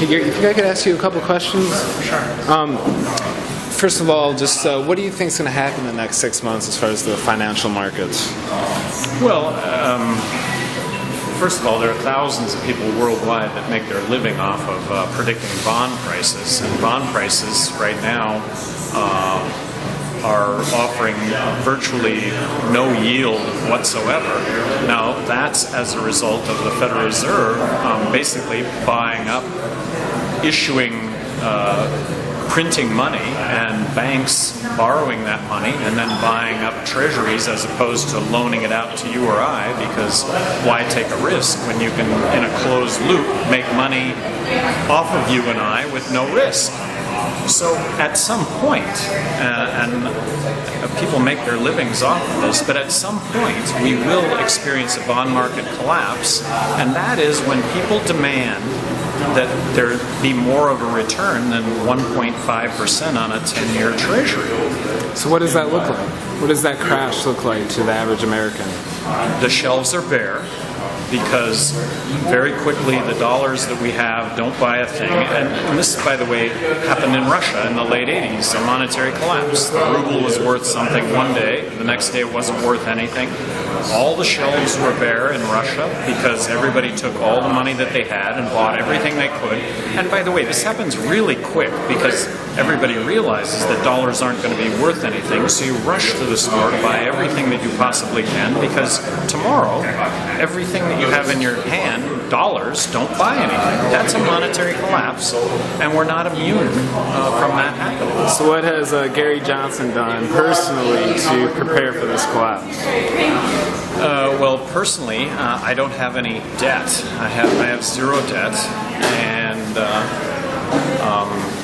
Hey Gary, if I could ask you a couple questions. Sure. First of all, just what do you think is going to happen in the next 6 months as far as the financial markets? Well, first of all, there are thousands of people worldwide that make their living off of predicting bond prices. And bond prices right now are offering virtually no yield whatsoever. Now, that's as a result of the Federal Reserve basically buying up, issuing, printing money, and banks borrowing that money and then buying up treasuries as opposed to loaning it out to you or I, because why take a risk when you can, in a closed loop, make money off of you and I with no risk? So at some point, and people make their livings off of this, but at some point we will experience a bond market collapse, and that is when people demand that there be more of a return than 1.5% on a 10-year treasury. So what does that look like? What does that crash look like to the average American? The shelves are bare, because very quickly the dollars that we have don't buy a thing. And this, by the way, happened in Russia in the late 80s, a monetary collapse. The ruble was worth something one day, the next day it wasn't worth anything. All the shelves were bare in Russia because everybody took all the money that they had and bought everything they could. And by the way, this happens really quick because everybody realizes that dollars aren't going to be worth anything, so you rush to the store to buy everything that you possibly can, because tomorrow, everything that you have in your hand, dollars, don't buy anything. That's a monetary collapse, and we're not immune from that happening. So what has Gary Johnson done personally to prepare for this collapse? Well, personally, I don't have any debt. I have zero debt,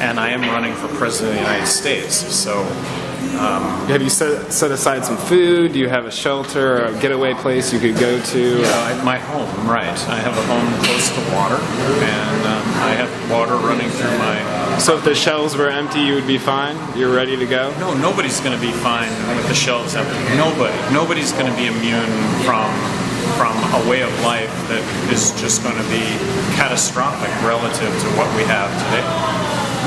and I am running for President of the United States. So, have you set aside some food? Do you have a shelter or a getaway place you could go to? My home, right. I have a home close to water, and I have water running through my... So if the shelves were empty, you would be fine? You're ready to go? No, nobody's going to be fine with the shelves empty. Nobody's going to be immune from a way of life that is just going to be catastrophic relative to what we have today.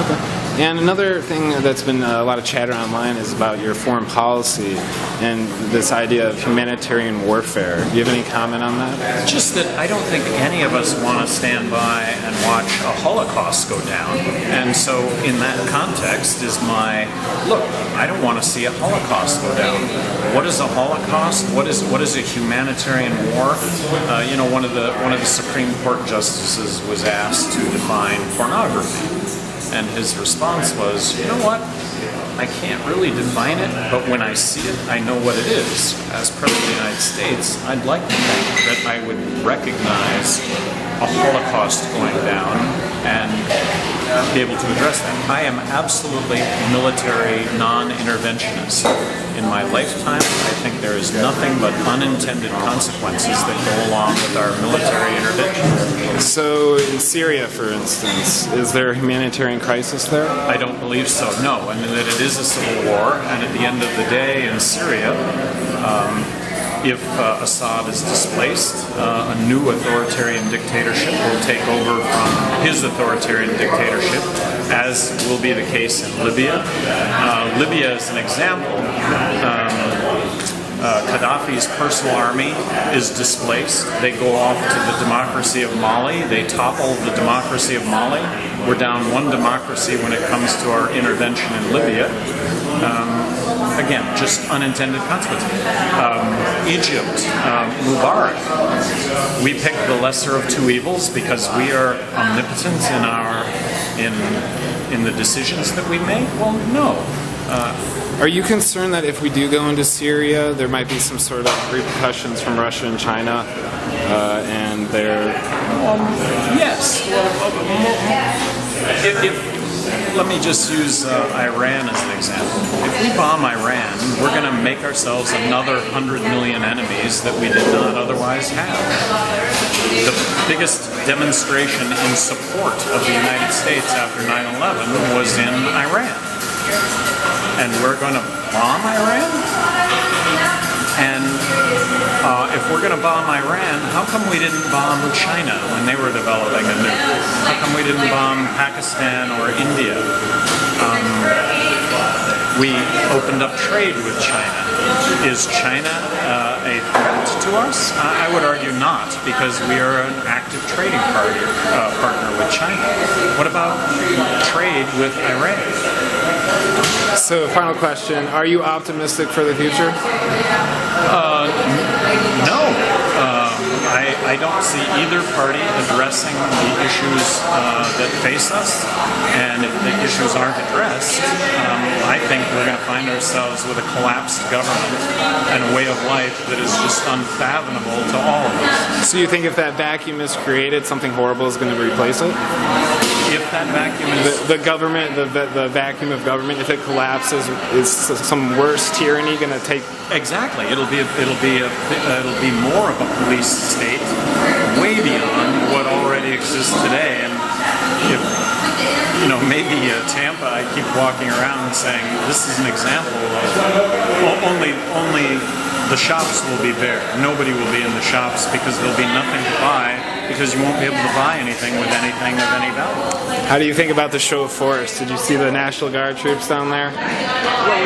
Okay. And another thing that's been a lot of chatter online is about your foreign policy and this idea of humanitarian warfare. Do you have any comment on that? Just that I don't think any of us want to stand by and watch a Holocaust go down. And so in that context is my, look, I don't want to see a Holocaust go down. What is a Holocaust? What is a humanitarian war? One of the Supreme Court justices was asked to define pornography. And his response was, you know what, I can't really define it, but when I see it, I know what it is. As President of the United States, I'd like to think that I would recognize a Holocaust going down and be able to address that. I am absolutely military non-interventionist. In my lifetime, I think there is nothing but unintended consequences that go along with our military intervention. So in Syria, for instance, is there a humanitarian crisis there? I don't believe so, no. I mean, that it is a civil war, and at the end of the day in Syria, if Assad is displaced, a new authoritarian dictatorship will take over from his authoritarian dictatorship, as will be the case in Libya. Libya is an example. Gaddafi's personal army is displaced. They go off to the democracy of Mali. They topple the democracy of Mali. We're down one democracy when it comes to our intervention in Libya. Again, just unintended consequences. Egypt, Mubarak. We pick the lesser of two evils because we are omnipotent in the decisions that we make. Well, no. Are you concerned that if we do go into Syria, there might be some sort of repercussions from Russia and China, and their... Yes. Let me just use Iran as an example. If we bomb Iran, we're going to make ourselves another 100 million enemies that we did not otherwise have. The biggest demonstration in support of the United States after 9/11 was in Iran. And we're going to bomb Iran? And if we're going to bomb Iran, how come we didn't bomb China when they were developing a nuke? How come we didn't bomb Pakistan or India? We opened up trade with China. Is China a threat to us? I would argue not, because we are an active trading partner with China. What about trade with Iran? So, final question: are you optimistic for the future? No. I don't see either party addressing the issues that face us, and if the issues aren't addressed, I think we're going to find ourselves with a collapsed government and a way of life that is just unfathomable to all of us. So you think if that vacuum is created, something horrible is going to replace it? If that vacuum is... The government, the vacuum of government, if it collapses, is some worse tyranny going to take... Exactly. It'll be more of a police state, way beyond what already exists today. And if, maybe Tampa, I keep walking around and saying this is an example of only the shops will be bare. Nobody will be in the shops because there'll be nothing to buy, because you won't be able to buy anything with anything of any value. How do you think about the show of force? Did you see the National Guard troops down there? Well,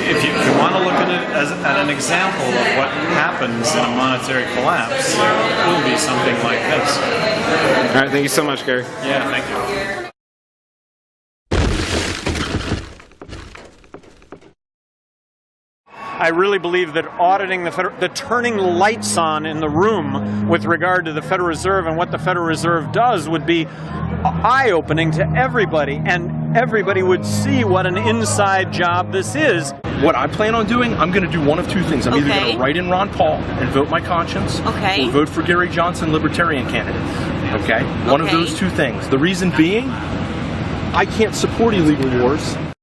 if you want to look at it as an example of what happens in a monetary collapse, it will be something like this. All right, thank you so much, Gary. Yeah, thank you. I really believe that auditing the turning lights on in the room with regard to the Federal Reserve and what the Federal Reserve does would be eye-opening to everybody, and everybody would see what an inside job this is. What I plan on doing, I'm going to do one of two things. I'm either going to write in Ron Paul and vote my conscience, or vote for Gary Johnson, Libertarian candidate. Okay? One of those two things. The reason being, I can't support illegal wars.